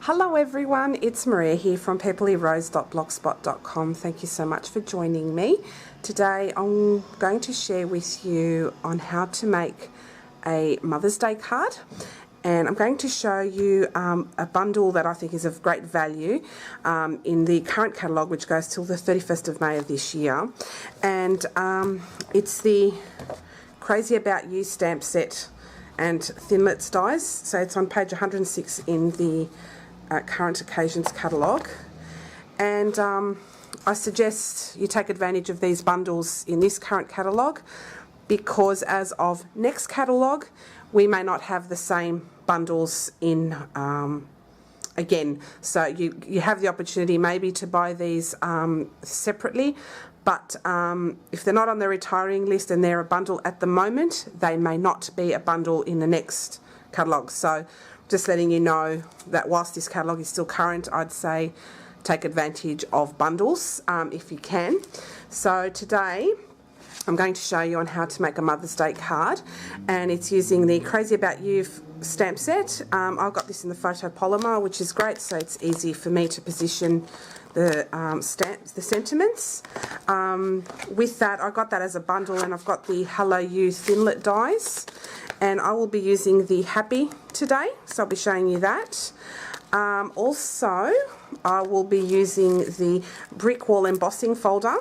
Hello everyone, it's Maria here from pepperlyrose.blogspot.com. Thank you so much for joining me. Today I'm going to share with you on how to make a Mother's Day card, and I'm going to show you a bundle that I think is of great value in the current catalogue, which goes till the 31st of May of this year, and it's the Crazy About You stamp set and Thinlit dies. So it's on page 106 in the current occasions catalogue, and I suggest you take advantage of these bundles in this current catalogue, because as of next catalogue we may not have the same bundles in again. So you have the opportunity maybe to buy these separately, but if they're not on the retiring list and they're a bundle at the moment, they may not be a bundle in the next catalogue. So just letting you know that whilst this catalogue is still current, I'd say take advantage of bundles if you can. So today I'm going to show you on how to make a Mother's Day card, and it's using the Crazy About You stamp set. I've got this in the photopolymer, which is great, so it's easy for me to position the stamps, the sentiments. With that, I got that as a bundle, and I've got the Hello You Thinlit dies, and I will be using the Happy today, so I'll be showing you that. Also, I will be using the Brick Wall Embossing folder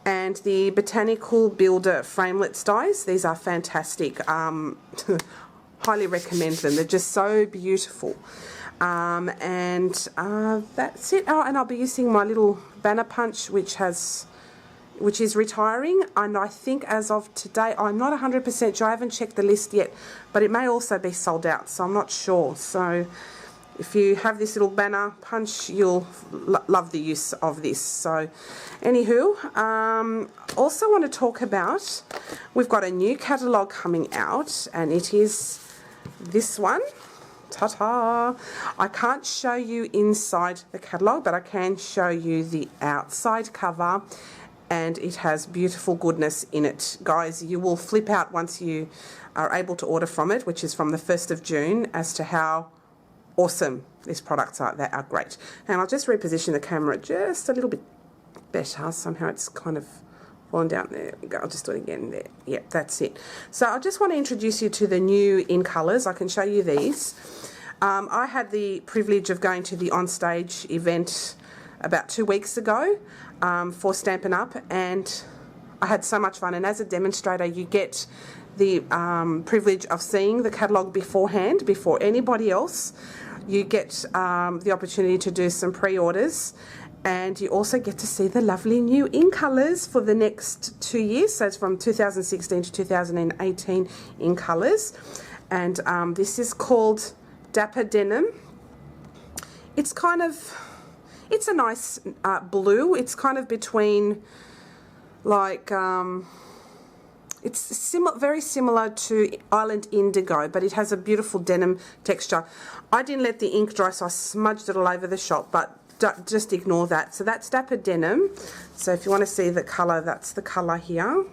and the Botanical Framelit Dies. These are fantastic. Highly recommend them. They're just so beautiful. And that's it. Oh, and I'll be using my little banner punch, which is retiring, and I think as of today, I'm not 100% sure, I haven't checked the list yet, but it may also be sold out, so I'm not sure. So if you have this little banner punch, you'll love the use of this. So anywho, also want to talk about, we've got a new catalogue coming out, and it is this one. Ta-ta! I can't show you inside the catalogue, but I can show you the outside cover, and it has beautiful goodness in it. Guys, you will flip out once you are able to order from it, which is from the 1st of June, as to how awesome these products are. They are great. And I'll just reposition the camera just a little bit better. Somehow it's kind of fallen down. There we go. I'll just do it again there. Yep, that's it. So I just want to introduce you to the new in colours. I can show you these. I had the privilege of going to the onstage event about 2 weeks ago for Stampin Up, and I had so much fun. And as a demonstrator, you get the privilege of seeing the catalogue beforehand, before anybody else. You get the opportunity to do some pre-orders, and you also get to see the lovely new in colours for the next 2 years. So it's from 2016 to 2018 in colours, and this is called Dapper Denim. It's kind of, it's a nice blue. It's kind of between, like, it's very similar to Island Indigo, but it has a beautiful denim texture. I didn't let the ink dry, so I smudged it all over the shop, but just ignore that. So that's Dapper Denim. So if you want to see the colour, that's the colour here.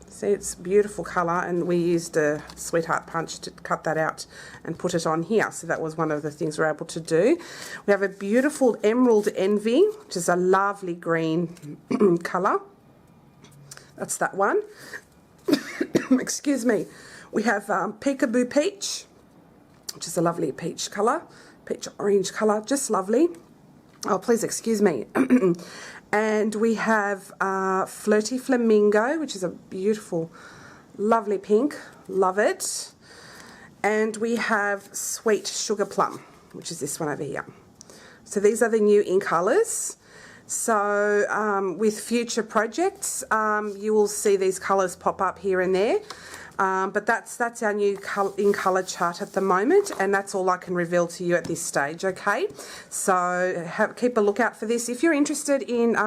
See, it's beautiful colour, and we used a Sweetheart punch to cut that out and put it on here. So that was one of the things we're able to do. We have a beautiful Emerald Envy, which is a lovely green colour. That's that one. Excuse me. We have Peekaboo Peach, which is a lovely peach colour, peach orange colour, just lovely. Oh, please excuse me. And we have Flirty Flamingo, which is a beautiful, lovely pink. Love it. And we have Sweet Sugar Plum, which is this one over here. So these are the new in colours. So with future projects, you will see these colours pop up here and there. But that's our new in colour chart at the moment, and that's all I can reveal to you at this stage, okay? So keep a lookout for this. If you're interested in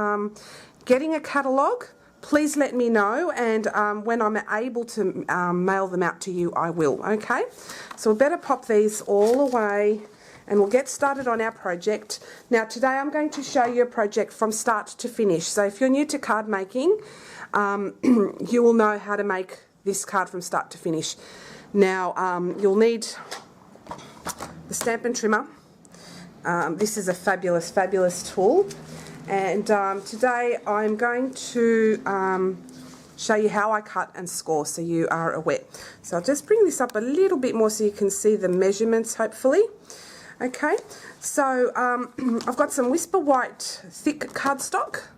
getting a catalogue, please let me know, and when I'm able to mail them out to you, I will, okay? So we better pop these all away, and we'll get started on our project. Now today I'm going to show you a project from start to finish. So if you're new to card making, you will know how to make this card from start to finish. Now you'll need the Stampin' Trimmer, This is a fabulous, fabulous tool. And today I'm going to show you how I cut and score so you are aware. So I'll just bring this up a little bit more so you can see the measurements hopefully. Okay, so I've got some Whisper White thick cardstock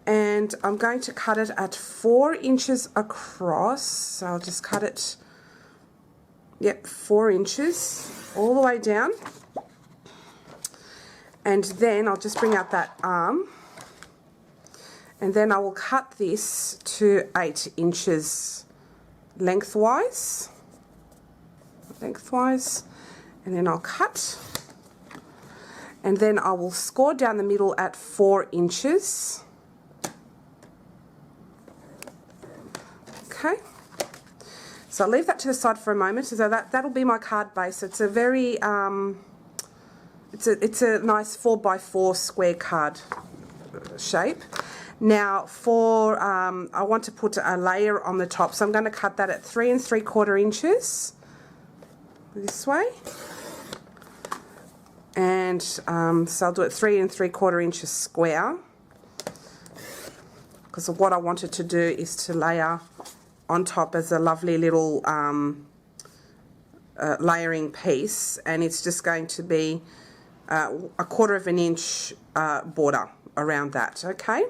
and I'm going to cut it at 4 inches across. So I'll just cut it, yep, 4 inches all the way down. And then I'll just bring out that arm. And then I will cut this to 8 inches lengthwise, and then I'll cut, and then I will score down the middle at 4 inches. Okay, so I'll leave that to the side for a moment. So that'll be my card base. It's a very it's a nice 4x4 square card shape. Now for, I want to put a layer on the top, so I'm going to cut that at 3 3/4 inches, this way. And so I'll do it 3 3/4 inches square, because what I wanted to do is to layer on top as a lovely little layering piece, and it's just going to be a 1/4 inch border around that. Okay,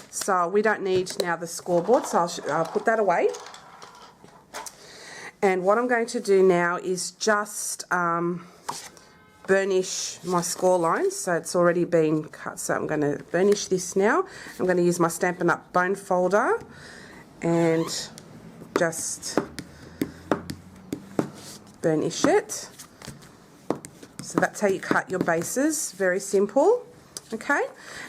so we don't need now the scoreboard, so I'll put that away. And what I'm going to do now is just burnish my score lines. So it's already been cut, so I'm going to burnish this now. I'm going to use my Stampin' Up bone folder and just burnish it. So that's how you cut your bases, very simple. Okay,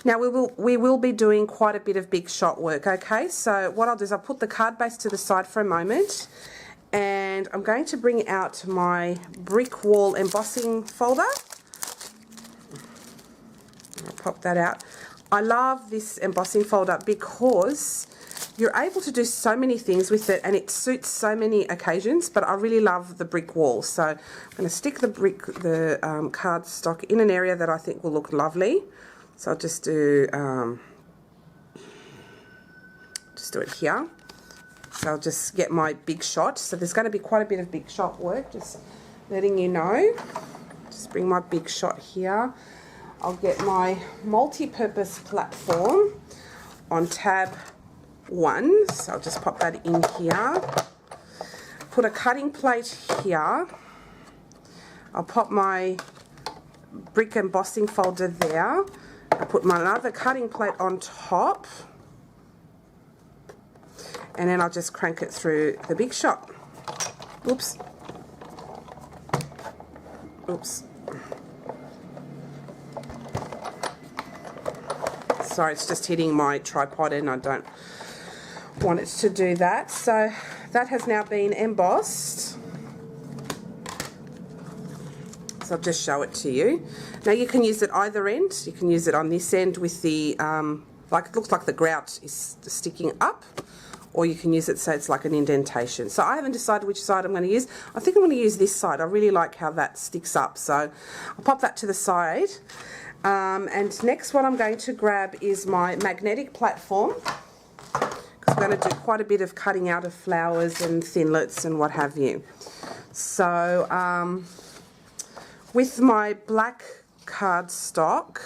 now we will be doing quite a bit of big shot work. Okay, so what I'll do is I'll put the card base to the side for a moment, and I'm going to bring out my brick wall embossing folder. I'll pop that out. I love this embossing folder because you're able to do so many things with it and it suits so many occasions, but I really love the brick wall. So I'm going to stick the cardstock in an area that I think will look lovely. So I'll just do it here. So I'll just get my big shot. So there's going to be quite a bit of big shot work, just letting you know. Just bring my big shot here. I'll get my multi-purpose platform on tab 1. So I'll just pop that in here. Put a cutting plate here. I'll pop my brick embossing folder there. I put my other cutting plate on top, and then I'll just crank it through the big shot. Oops. Oops. Sorry, it's just hitting my tripod and I don't want it to do that. So that has now been embossed. I'll just show it to you. Now you can use it either end. You can use it on this end with the, like it looks like the grout is sticking up, or you can use it so it's like an indentation. So I haven't decided which side I'm going to use. I think I'm going to use this side. I really like how that sticks up. So I'll pop that to the side. And next what I'm going to grab is my magnetic platform, because I'm going to do quite a bit of cutting out of flowers and thinlits and what have you. So with my black cardstock,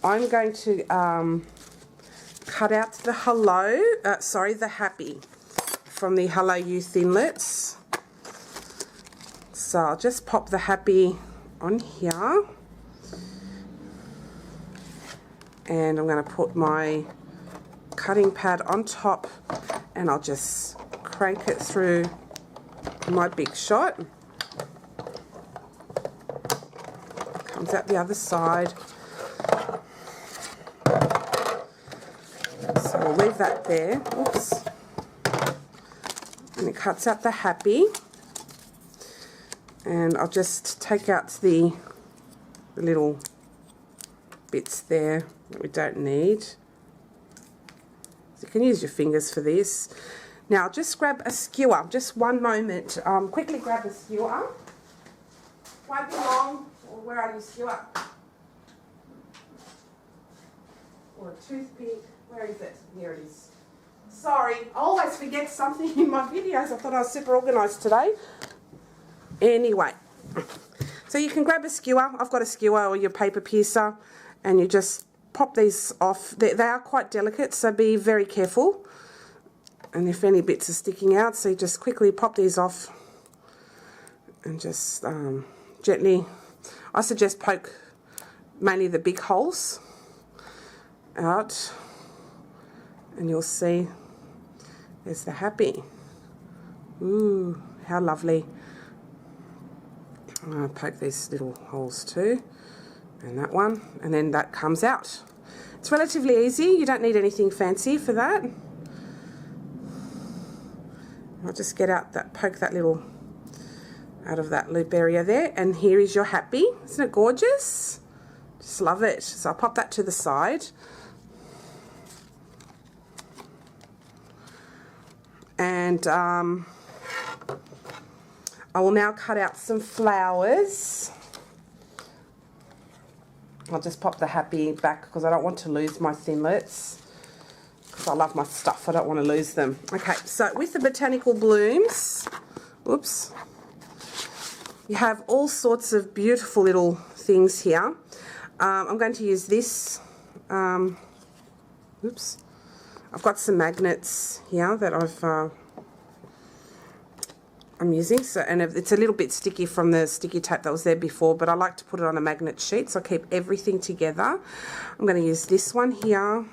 I'm going to cut out the the happy from the Hello You Thinlits. So I'll just pop the happy on here, and I'm going to put my cutting pad on top, and I'll just crank it through my big shot. Comes out the other side. So we'll leave that there. Oops. And it cuts out the happy. And I'll just take out the little bits there that we don't need. So you can use your fingers for this. Now just grab a skewer, just one moment. Quickly grab a skewer. Won't be long. Or where are you, skewer? or a toothpick. Where is it? Here it is. Sorry, I always forget something in my videos. I thought I was super organised today. Anyway, so you can grab a skewer. I've got a skewer or your paper piercer, and you just pop these off. They are quite delicate, so be very careful. And if any bits are sticking out, so you just quickly pop these off and just gently, I suggest poke mainly the big holes out, and you'll see there's the happy. Ooh, how lovely. I'm going to poke these little holes too, and that one, and then that comes out. It's relatively easy, you don't need anything fancy for that. I'll just get out that, poke that little, out of that loop area there, and here is your happy. Isn't it gorgeous? Just love it. So I'll pop that to the side. And I will now cut out some flowers. I'll just pop the happy back because I don't want to lose my Thinlits. Because I love my stuff, I don't want to lose them. Okay, so with the botanical blooms, whoops, you have all sorts of beautiful little things here. I'm going to use this. Oops. I've got some magnets here that I'm using, so, and it's a little bit sticky from the sticky tape that was there before, but I like to put it on a magnet sheet so I keep everything together. I'm going to use this one here,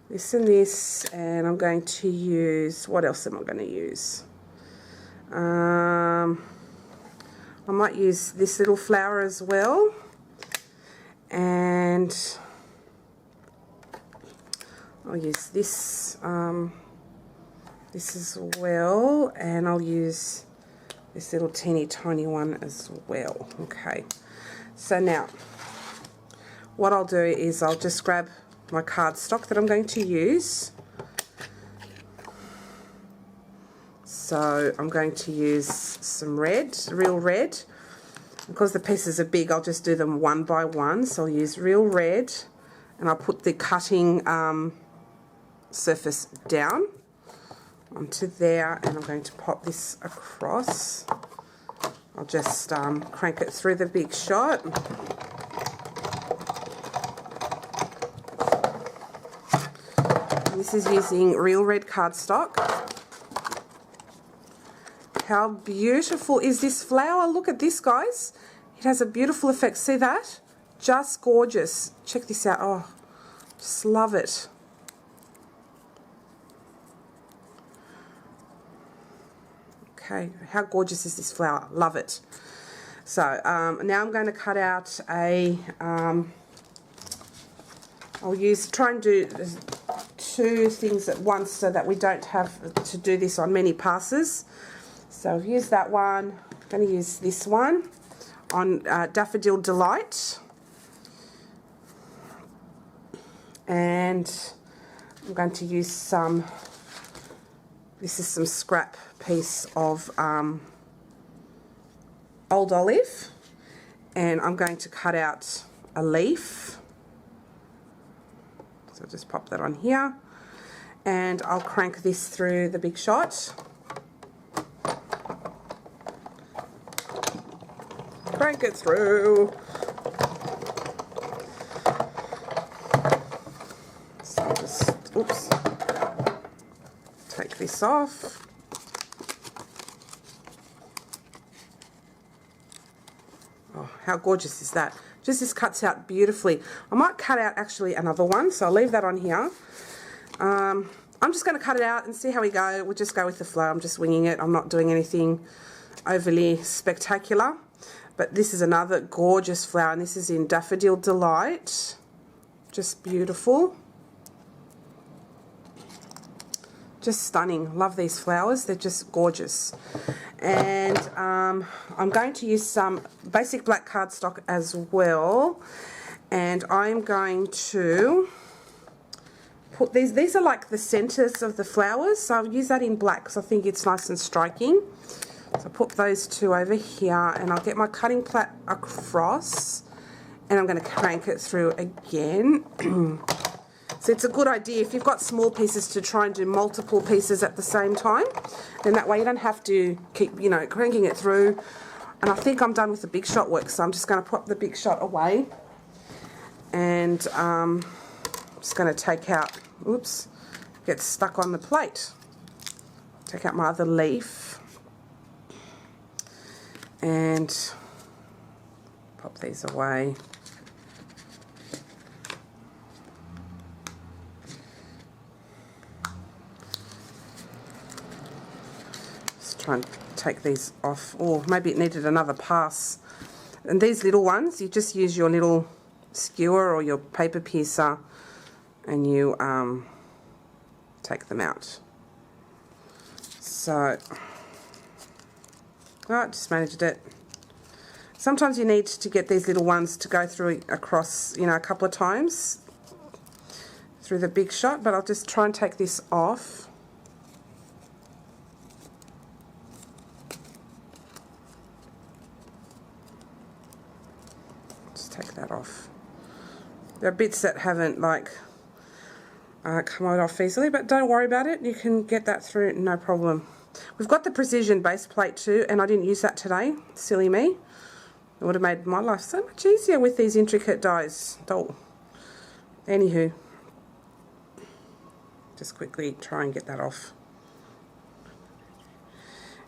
this and this, and I'm going to use, what else am I going to use? I might use this little flower as well, and I'll use this this as well, and I'll use this little teeny tiny one as well. Okay, so now what I'll do is I'll just grab my cardstock that I'm going to use. So I'm going to use some red, real red. Because the pieces are big, I'll just do them one by one. So I'll use real red, and I'll put the cutting surface down onto there, and I'm going to pop this across. I'll just crank it through the big shot. And this is using real red cardstock. How beautiful is this flower? Look at this, guys. It has a beautiful effect. See that? Just gorgeous. Check this out. Oh, just love it. Okay, how gorgeous is this flower? Love it. So now I'm going to cut out a, I'll try and do two things at once so that we don't have to do this on many passes. So I've used that one. I'm going to use this one on Daffodil Delight. And I'm going to use some, this is some scrap piece of old olive. And I'm going to cut out a leaf. So just pop that on here. And I'll crank this through the big shot. Crank it through. So I'll just, oops, take this off. Oh, how gorgeous is that? Just this cuts out beautifully. I might cut out actually another one, so I'll leave that on here. I'm just going to cut it out and see how we go. We'll just go with the flow. I'm just winging it. I'm not doing anything overly spectacular. But this is another gorgeous flower, and this is in Daffodil Delight. Just beautiful. Just stunning. Love these flowers. They're just gorgeous. And I'm going to use some basic black cardstock as well. And I'm going to put these are like the centers of the flowers. So I'll use that in black because I think it's nice and striking. So I'll put those two over here, and I'll get my cutting plat across, and I'm going to crank it through again. So it's a good idea if you've got small pieces to try and do multiple pieces at the same time. Then that way you don't have to keep, you know, cranking it through. And I think I'm done with the Big Shot work, so I'm just going to put the Big Shot away. And I'm just going to take out, oops, gets stuck on the plate. Take out my other leaf. And pop these away. Try and take these off, or maybe it needed another pass. And these little ones, you just use your little skewer or your paper piercer and you take them out. So, I just managed it. Sometimes you need to get these little ones to go through across, you know, a couple of times through the Big Shot, but I'll just try and take this off. Take that off. There are bits that haven't come off easily, but don't worry about it. You can get that through, no problem. We've got the precision base plate too, and I didn't use that today. Silly me. It would have made my life so much easier with these intricate dies. Oh. Anywho, just quickly try and get that off.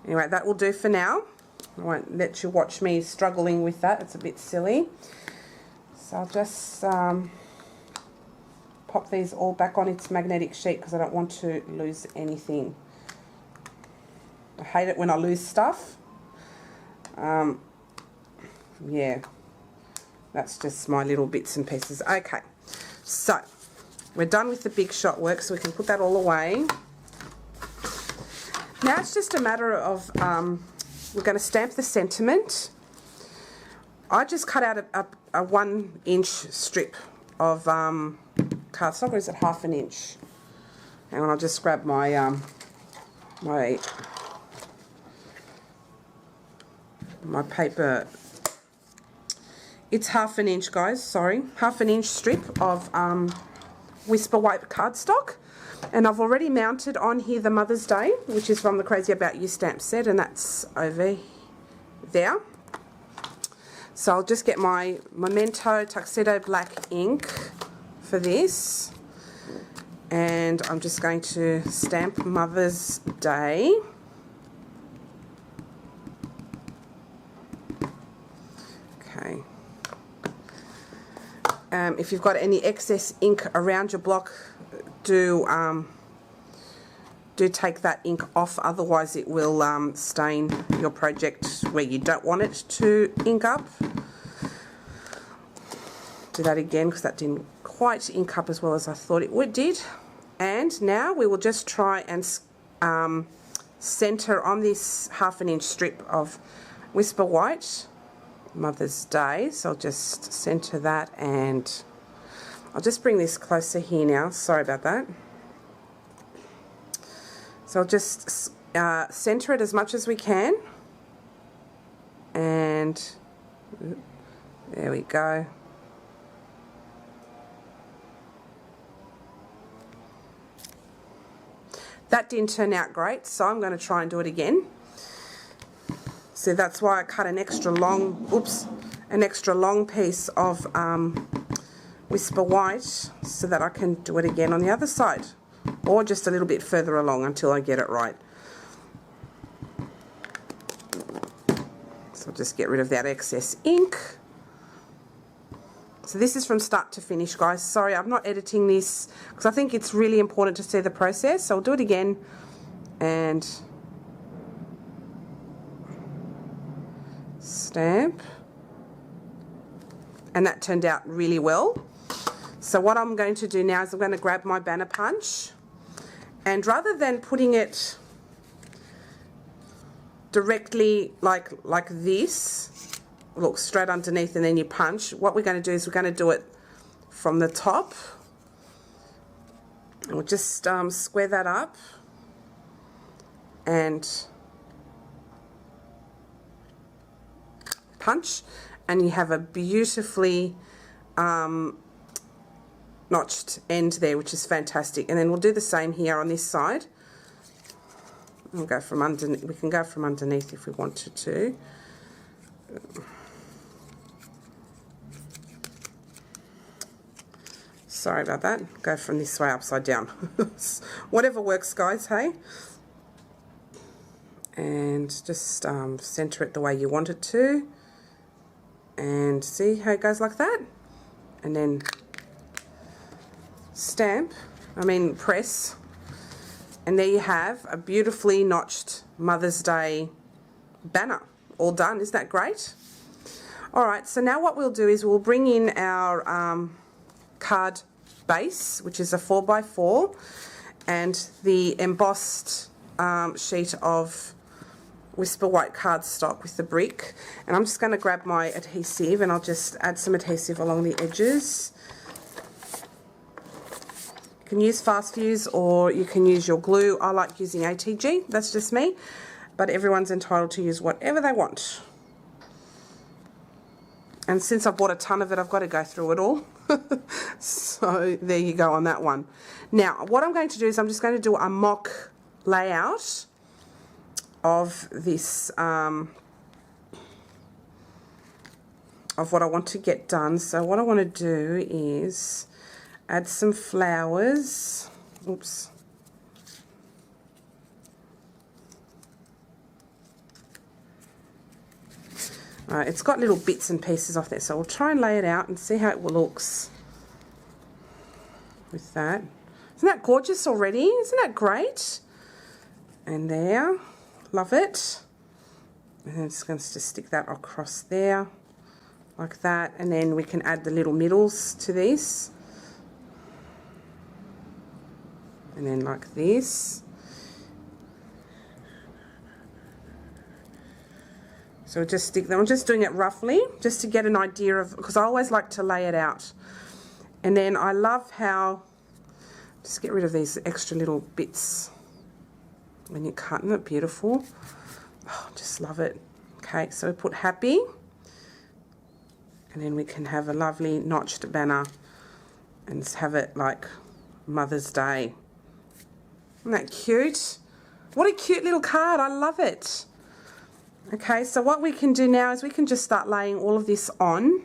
Anyway, that will do for now. I won't let you watch me struggling with that. It's a bit silly. So I'll just pop these all back on its magnetic sheet because I don't want to lose anything. I hate it when I lose stuff. Yeah, that's just my little bits and pieces. Okay, so we're done with the Big Shot work, so we can put that all away. Now it's just a matter of, we're going to stamp the sentiment. I just cut out a 1 inch strip of cardstock, or is it ½ inch? And I'll just grab my my paper. It's ½ inch, guys, sorry. ½ inch strip of Whisper White cardstock. And I've already mounted on here the Mother's Day, which is from the Crazy About You stamp set, and that's over there. So I'll just get my Memento Tuxedo Black ink for this, and I'm just going to stamp Mother's Day. Okay. If you've got any excess ink around your block, do take that ink off, otherwise it will stain your project where you don't want it to ink up. Do that again because that didn't quite ink up as well as I thought it did. And now we will just try and center on this ½ inch strip of Whisper White Mother's Day. So I'll just center that, and I'll just bring this closer here now. Sorry about that. So I'll just center it as much as we can, and there we go. That didn't turn out great, so I'm going to try and do it again. So that's why I cut an extra long, an extra long piece of Whisper White, so that I can do it again on the other side, or just a little bit further along until I get it right. So I'll just get rid of that excess ink. So this is from start to finish, guys. Sorry, I'm not editing this because I think it's really important to see the process. So I'll do it again, and stamp. And that turned out really well. So what I'm going to do now is I'm going to grab my banner punch, and rather than putting it directly like this, look, straight underneath and then you punch, what we're going to do is we're going to do it from the top, and we'll just square that up and punch, and you have a beautifully notched end there, which is fantastic. And then we'll do the same here on this side. We'll go from underneath. We can go from underneath if we wanted to. Sorry about that. Go from this way upside down. Whatever works, guys, hey? And just center it the way you want it to. And see how it goes like that? And then press. And there you have a beautifully notched Mother's Day banner. All done. Isn't that great? Alright, so now what we'll do is we'll bring in our card base, which is a 4x4, and the embossed sheet of Whisper White cardstock with the brick. And I'm just going to grab my adhesive and I'll just add some adhesive along the edges. You can use fast fuse or you can use your glue. I like using ATG, that's just me, but everyone's entitled to use whatever they want. And since I bought a ton of it, I've got to go through it all. So there you go on that one. Now, what I'm going to do is I'm just going to do a mock layout of this, of what I want to get done. So what I want to do is add some flowers. Oops. It's got little bits and pieces off there, so we'll try and lay it out and see how it looks with that. Isn't that gorgeous already? Isn't that great? And there, love it. And then just going to stick that across there like that, and then we can add the little middles to this. And then like this. So we'll just stick them. I'm just doing it roughly, just to get an idea of, because I always like to lay it out. And then I love how, just get rid of these extra little bits when you're cutting it. Beautiful. Oh, just love it. Okay, so we put happy. And then we can have a lovely notched banner and just have it like Mother's Day. Isn't that cute? What a cute little card. I love it. Okay, so what we can do now is we can just start laying all of this on.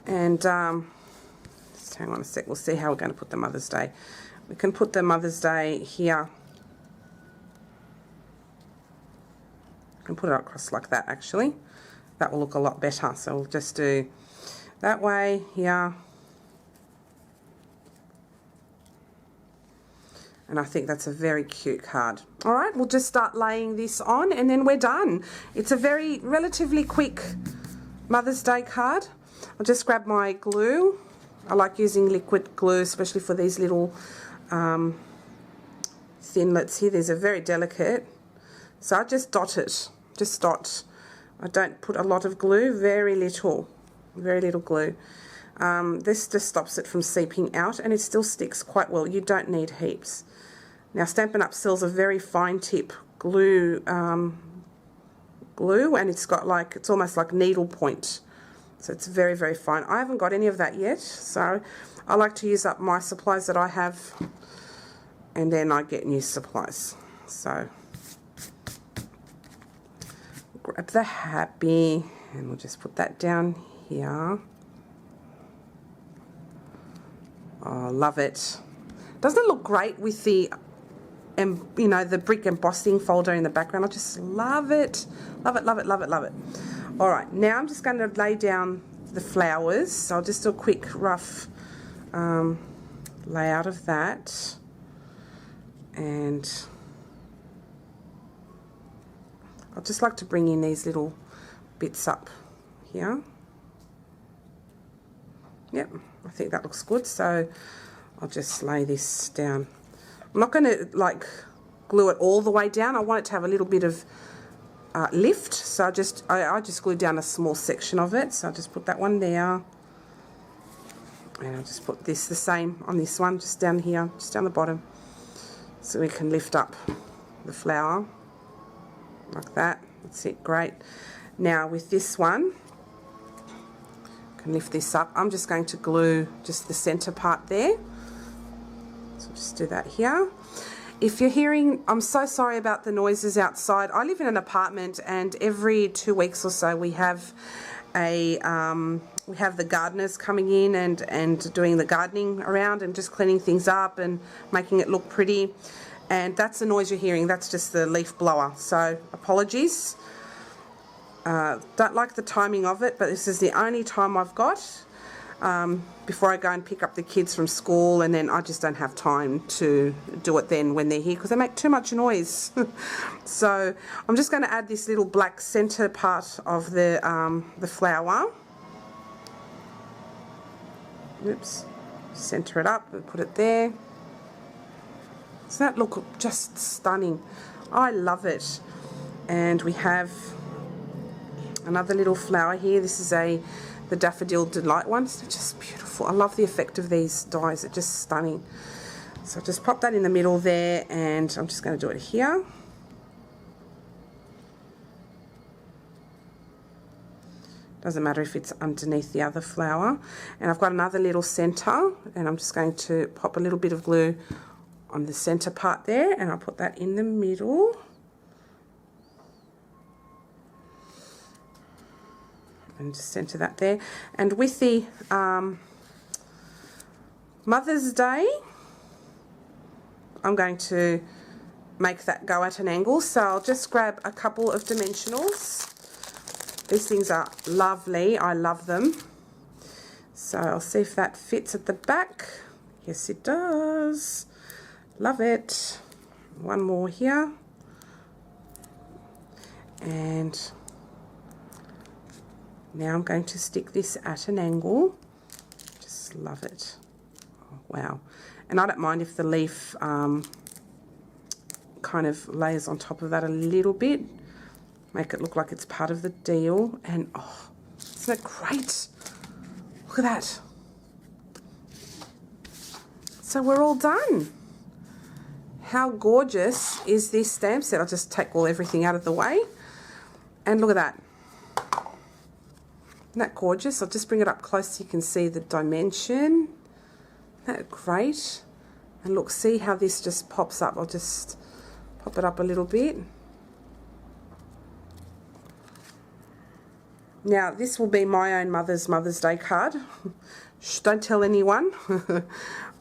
And just hang on a sec, we'll see how we're going to put the Mother's Day. We can put the Mother's Day here. I can put it across like that actually. That will look a lot better. So we'll just do that way here. And I think that's a very cute card. All right, we'll just start laying this on and then we're done. It's a very relatively quick Mother's Day card. I'll just grab my glue. I like using liquid glue, especially for these little thinlits here. These are very delicate. So I just dot it, just dot. I don't put a lot of glue, very little glue. This just stops it from seeping out and it still sticks quite well. You don't need heaps. Now Stampin' Up sells a very fine tip glue, and it's got like, it's almost like needle point. So it's very, very fine. I haven't got any of that yet, so I like to use up my supplies that I have and then I get new supplies. So grab the happy and we'll just put that down here. Oh, love it. Doesn't it look great with the, you know, the brick embossing folder in the background? I just love it. Love it, love it, love it, love it. All right, now I'm just going to lay down the flowers. So I'll just do a quick rough layout of that. And I'd just like to bring in these little bits up here. Yep, I think that looks good. So I'll just lay this down. I'm not going to like glue it all the way down. I want it to have a little bit of lift. So I just glue down a small section of it. So I'll just put that one there. And I'll just put this the same on this one, just down here, just down the bottom. So we can lift up the flower like that. That's it, great. Now with this one, I can lift this up. I'm just going to glue just the center part there. So just do that here. If you're hearing, I'm so sorry about the noises outside. I live in an apartment, and every 2 weeks or so we have the gardeners coming in and doing the gardening around and just cleaning things up and making it look pretty. And that's the noise you're hearing. That's just the leaf blower. So apologies. Don't like the timing of it, but this is the only time I've got before I go and pick up the kids from school, and then I just don't have time to do it then when they're here because they make too much noise. So I'm just going to add this little black center part of the flower. Oops, center it up and put it there. Doesn't that look just stunning? I love it. And we have another little flower here. This is the Daffodil Delight one. It's just beautiful. I love the effect of these dies. It's just stunning. So I'll just pop that in the middle there, and I'm just going to do it here. Doesn't matter if it's underneath the other flower. And I've got another little center, and I'm just going to pop a little bit of glue on the center part there, and I'll put that in the middle. And just center that there. And with the Mother's Day, I'm going to make that go at an angle. So I'll just grab a couple of dimensionals. These things are lovely. I love them. So I'll see if that fits at the back. Yes, it does. Love it. One more here. And now I'm going to stick this at an angle. Just love it. Oh, wow. And I don't mind if the leaf kind of layers on top of that a little bit. Make it look like it's part of the deal. And oh, isn't it great? Look at that. So we're all done. How gorgeous is this stamp set? I'll just take everything out of the way. And look at that. Isn't that gorgeous? I'll just bring it up close so you can see the dimension. Isn't that great? And look, see how this just pops up. I'll just pop it up a little bit. Now, this will be my own Mother's Day card. Shh, don't tell anyone.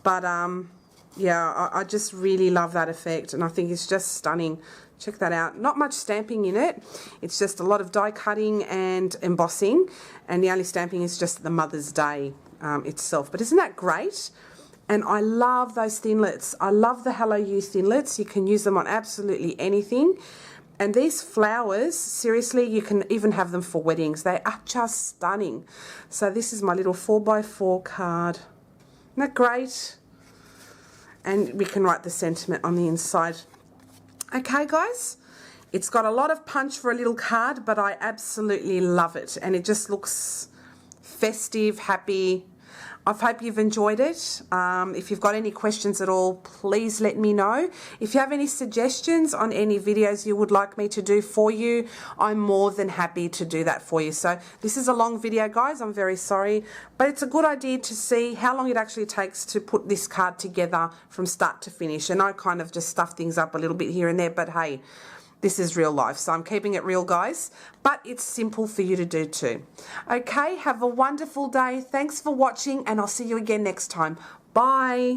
But, yeah, I just really love that effect, and I think it's just stunning. Check that out. Not much stamping in it. It's just a lot of die cutting and embossing, and the only stamping is just the Mother's Day itself. But isn't that great? And I love those Thinlits. I love the Hello You Thinlits. You can use them on absolutely anything. And these flowers, seriously, you can even have them for weddings. They are just stunning. So this is my little 4x4 card. Isn't that great? And we can write the sentiment on the inside. Okay, guys, it's got a lot of punch for a little card, but I absolutely love it. And it just looks festive, happy. I hope you've enjoyed it. If you've got any questions at all, please let me know. If you have any suggestions on any videos you would like me to do for you, I'm more than happy to do that for you. So this is a long video, guys. I'm very sorry. But it's a good idea to see how long it actually takes to put this card together from start to finish. And I kind of just stuff things up a little bit here and there, but hey, this is real life, so I'm keeping it real, guys. But it's simple for you to do too. Okay, have a wonderful day. Thanks for watching, and I'll see you again next time. Bye.